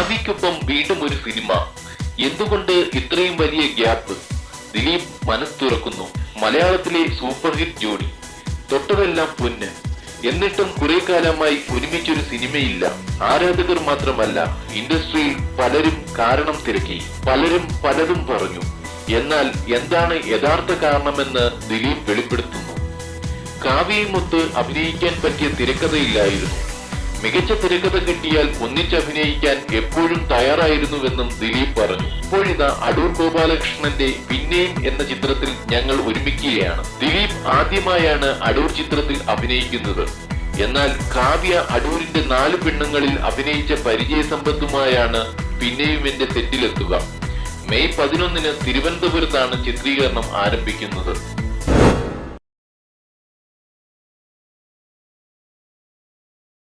കാവ്യക്കൊപ്പം വീണ്ടും ഒരു സിനിമ. എന്തുകൊണ്ട് ഇത്രയും വലിയ ഗ്യാപ്പ്? ദിലീപ് മനസ്സ് തുറക്കുന്നു. മലയാളത്തിലെ സൂപ്പർ ഹിറ്റ് ജോഡി, തൊട്ടതെല്ലാം പൊന്ന്. എന്നിട്ടും കുറെ കാലമായി ഒരുമിച്ചൊരു സിനിമയില്ല. ആരാധകർ മാത്രമല്ല, ഇൻഡസ്ട്രിയിൽ പലരും കാരണം തിരക്കി, പലരും പലതും പറഞ്ഞു. എന്നാൽ എന്താണ് യഥാർത്ഥ കാരണമെന്ന് ദിലീപ് വെളിപ്പെടുത്തുന്നു. കാവ്യയുമൊത്ത് അഭിനയിക്കാൻ പറ്റിയ തിരക്കഥയില്ലായിരുന്നു. മികച്ച തിരക്കഥ കിട്ടിയാൽ ഒന്നിച്ചഭിനയിക്കാൻ എപ്പോഴും തയ്യാറായിരുന്നുവെന്നും ദിലീപ് പറഞ്ഞു. ഇപ്പോഴിതാ അടൂർ ഗോപാലകൃഷ്ണന്റെ പിന്നെയും എന്ന ചിത്രത്തിൽ ഞങ്ങൾ ഒരുമിക്കുകയാണ്. ദിലീപ് ആദ്യമായാണ് അടൂർ ചിത്രത്തിൽ അഭിനയിക്കുന്നത്. എന്നാൽ കാവ്യ അടൂരിന്റെ 4 പെണ്ണുങ്ങളിൽ അഭിനയിച്ച പരിചയസമ്പത്തുമായാണ് പിന്നെയും എന്റെ സെറ്റിലെത്തുക. മെയ് 11 തിരുവനന്തപുരത്താണ് ചിത്രീകരണം ആരംഭിക്കുന്നത്.